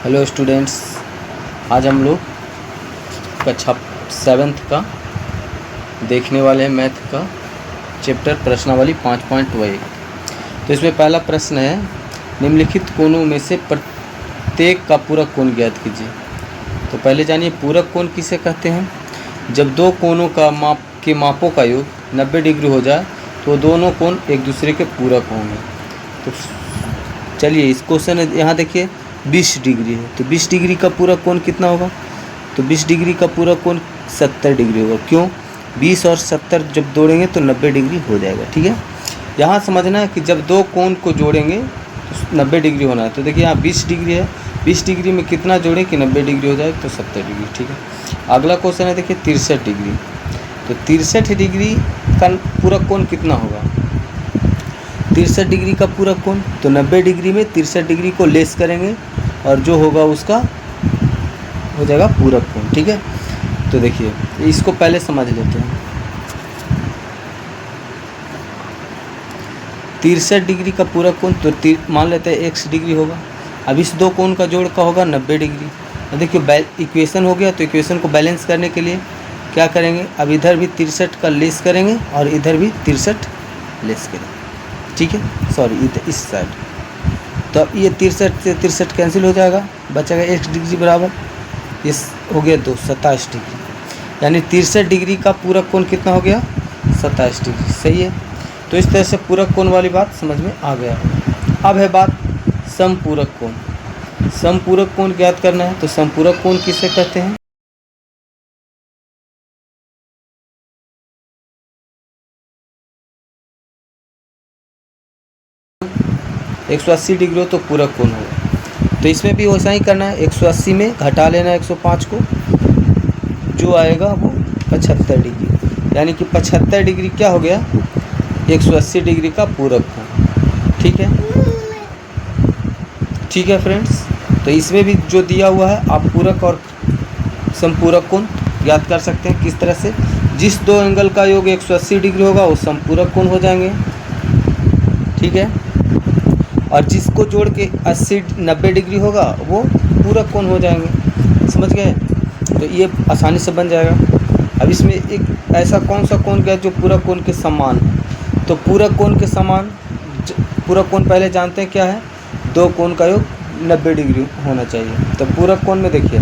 Hello students, आज हम लोग कक्षा 7th का देखने वाले हैं मैथ का चैप्टर प्रश्नावली 5.1। तो इसमें पहला प्रश्न है, निम्नलिखित कोणों में से प्रत्येक का पूरक कोण ज्ञात कीजिए। तो पहले जानिए पूरक कोण किसे कहते हैं। जब दो कोणों का मापों का योग 90 डिग्री हो जाए तो दोनों कोण एक दूसरे के पूरक होंगे। तो चलिए इस क्वेश्चन यहाँ देखिए 20 डिग्री है, तो 20 डिग्री का पूरक कोण कितना होगा। तो 20 डिग्री का पूरक कोण 70 डिग्री होगा। क्यों? 20 और 70 जब जोड़ेंगे तो 90 डिग्री हो जाएगा। ठीक है, यहाँ समझना है कि जब दो कोण को जोड़ेंगे तो 90 डिग्री होना है। तो देखिए यहाँ 20 डिग्री है, 20 डिग्री में कितना जोड़ें कि 90 डिग्री हो जाए, तो 70 डिग्री। ठीक है, अगला क्वेश्चन है देखिए 63 डिग्री। तो 63 डिग्री का पूरक कोण कितना होगा। 63 डिग्री का पूरक कोण, तो 90 डिग्री में 63 डिग्री को लेस करेंगे और जो होगा उसका हो जाएगा पूरक कोण। ठीक है, तो देखिए इसको पहले समझ लेते हैं। 63 डिग्री का पूरक कोण तो मान लेते हैं x डिग्री होगा। अब इस दो कोण का जोड़ का होगा 90 डिग्री। अब देखिए इक्वेशन हो गया, तो इक्वेशन को बैलेंस करने के लिए क्या करेंगे, अब इधर भी 63 का लेस करेंगे और इधर भी 63 लेस करेंगे। ठीक है, सॉरी इस साइड। तो अब ये 63 से 63 कैंसिल हो जाएगा, बचेगा x डिग्री बराबर ये हो गया 2 27 डिग्री। यानी 63 डिग्री का पूरक कोण कितना हो गया, 27 डिग्री। सही है, तो इस तरह से पूरक कोण वाली बात समझ में आ गया। अब है बात समपूरक कोण। समपूरक कोण ज्ञात करना है, तो समपूरक कोण किसे कहते हैं। एक 180 डिग्री हो तो पूरक कोण होगा। तो इसमें भी वैसा ही करना है, 180 में घटा लेना है 105 को, जो आएगा वो 75 डिग्री। यानी कि 75 डिग्री क्या हो गया, 180 डिग्री का पूरक कोण। ठीक है, ठीक है फ्रेंड्स। तो इसमें भी जो दिया हुआ है आप पूरक और समपूरक कोण ज्ञात कर सकते हैं। किस तरह से, जिस दो एंगल का योग 180 डिग्री होगा वो समपूरक कोण हो जाएंगे। ठीक है, और जिसको जोड़ के 90 डिग्री होगा वो पूरक कोण हो जाएंगे। समझ गए, तो ये आसानी से बन जाएगा। अब इसमें एक ऐसा कौन सा कोण गया जो पूरक कोण के समान है। तो पूरक कोण के समान, पूरक कोण पहले जानते हैं क्या है, दो कोण का योग 90 डिग्री होना चाहिए। तो पूरक कोण में देखिए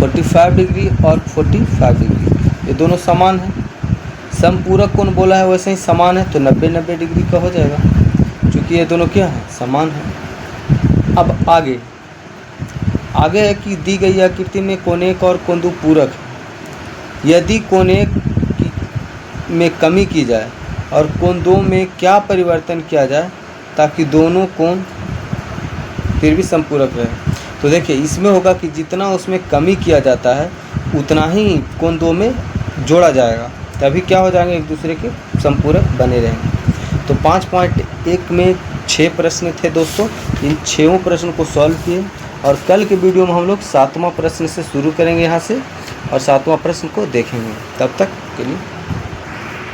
45 डिग्री और 45 डिग्री ये दोनों समान हैं। समपूरक कोण बोला है वैसे ही समान है, तो 90 डिग्री का हो जाएगा, क्योंकि ये दोनों क्या है, समान है। अब आगे है कि दी गई आकृति में कोण 1 और कोण 2 पूरक है। यदि कोण 1 में कमी की जाए और कोण 2 में क्या परिवर्तन किया जाए ताकि दोनों कोण फिर भी समपूरक रहे। तो देखिए इसमें होगा कि जितना उसमें कमी किया जाता है उतना ही कोण 2 में जोड़ा जाएगा, तभी क्या हो जाएंगे, एक दूसरे के समपूरक बने रहेंगे। तो 5.1 में 6 प्रश्न थे दोस्तों, इन 6 प्रश्न को सॉल्व किए और कल के वीडियो में हम लोग 7वां प्रश्न से शुरू करेंगे यहाँ से और 7वां प्रश्न को देखेंगे। तब तक के लिए